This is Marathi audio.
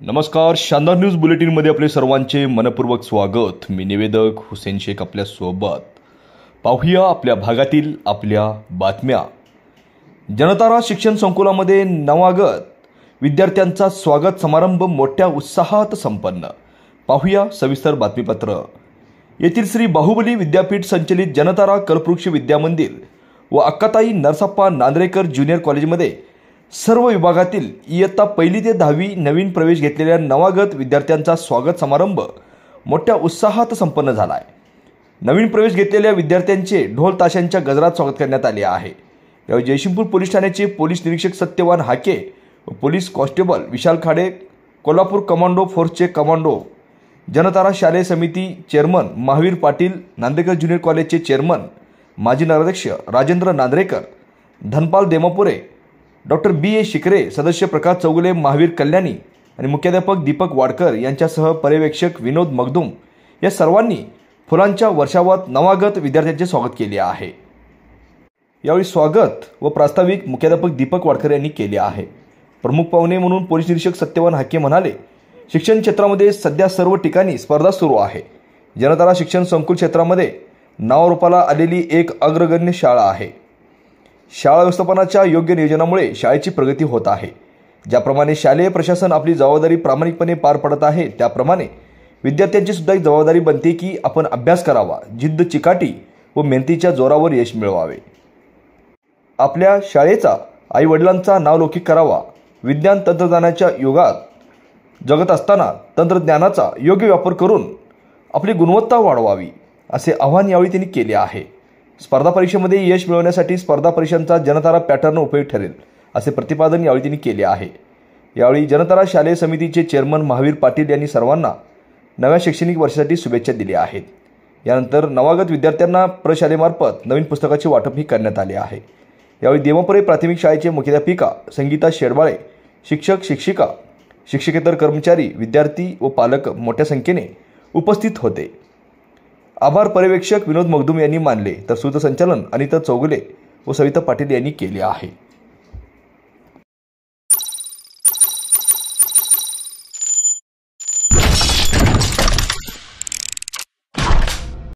नमस्कार, शानदार न्यूज बुलेटिनमध्ये आपले सर्वांचे मनपूर्वक स्वागत। मी निवेदक हुसेन शेख आपल्या सोबत। पाहूया आपल्या भागातील आपल्या बातम्या। जनतारा शिक्षण संकुलामध्ये नवागत विद्यार्थ्यांचा स्वागत समारंभ मोठ्या उत्साहात संपन्न। पाहूया सविस्तर बातमीपत्र। येथील श्री बाहुबली विद्यापीठ संचलित जनतारा कल्पवृक्ष विद्यामंदिर व अक्काताई नरसप्पा नांद्रेकर ज्युनियर कॉलेजमध्ये सर्व विभागातील इयत्ता 1ली ते 10वी नवीन प्रवेश घेतलेल्या नवागत विद्यार्थ्यांचा स्वागत समारंभ मोठ्या उत्साहात संपन्न झाला आहे। नवीन प्रवेश घेतलेल्या विद्यार्थ्यांचे ढोल ताशांच्या गजरात स्वागत करण्यात आले आहे। यावेळी जयसिंगपूर पोलीस ठाण्याचे पोलीस निरीक्षक सत्यवान हाके व पोलीस कॉन्स्टेबल विशाल खाडे, कोल्हापूर कमांडो फोर्सचे कमांडो, जनतारा शालेय समिती चेअरमन महावीर पाटील, नांदेकर ज्युनियर कॉलेजचे चेअरमन माजी नगराध्यक्ष राजेंद्र नांद्रेकर, धनपाल देमापुरे, डॉक्टर बी.ए. शिकरे, सदस्य प्रकाश चौगुले, महावीर कल्याणी आणि मुख्याध्यापक दीपक वाडकर यांच्यासह पर्यवेक्षक विनोद मगदूम या सर्वांनी फुलांच्या वर्षावात नवागत विद्यार्थ्यांचे स्वागत केले आहे। यावेळी स्वागत व प्रास्ताविक मुख्याध्यापक दीपक वाडकर यांनी केले आहे। प्रमुख पाहुणे म्हणून पोलीस निरीक्षक सत्यवान हाके म्हणाले, शिक्षण क्षेत्रामध्ये सध्या सर्व ठिकाणी स्पर्धा सुरू आहे। जनतारा शिक्षण संकुल क्षेत्रामध्ये नावारूपाला आलेली एक अग्रगण्य शाळा आहे। शाळा व्यवस्थापनाच्या योग्य नियोजनामुळे शाळेची प्रगती होत आहे। ज्याप्रमाणे शालेय प्रशासन आपली जबाबदारी प्रामाणिकपणे पार पडत आहे, त्याप्रमाणे विद्यार्थ्यांची सुद्धा एक जबाबदारी बनते की आपण अभ्यास करावा, जिद्द चिकाटी व मेहनतीच्या जोरावर यश मिळवावे। आपल्या शाळेचा आई वडिलांचा नावलौकिक करावा। विज्ञान तंत्रज्ञानाच्या युगात जगत असताना तंत्रज्ञानाचा योग्य वापर करून आपली गुणवत्ता वाढवावी, असे आवाहन यावेळी त्यांनी केले आहे। स्पर्धा परीक्षेमध्ये यश मिळवण्यासाठी स्पर्धा परीक्षांचा जनतारा पॅटर्न उपयोगी ठरेल, असे प्रतिपादन यावेळी त्यांनी केले आहे। यावेळी जनतारा शालेय समितीचे चेअरमन महावीर पाटील यांनी सर्वांना नव्या शैक्षणिक वर्षासाठी शुभेच्छा दिल्या आहेत। यानंतर नवागत विद्यार्थ्यांना प्रशालेमार्फत नवीन पुस्तकाचे वाटपही करण्यात आले आहे। यावेळी देमापुरे प्राथमिक शाळेचे मुख्याध्यापिका संगीता शेडबाळे, शिक्षक शिक्षिका, शिक्षकेतर कर्मचारी, विद्यार्थी व पालक मोठ्या संख्येने उपस्थित होते। आभार पर्यवेक्षक विनोद मगदूम यांनी मानले, तर सूत्रसंचालन अनिता चौगुले व सविता पाटील यांनी केले आहे।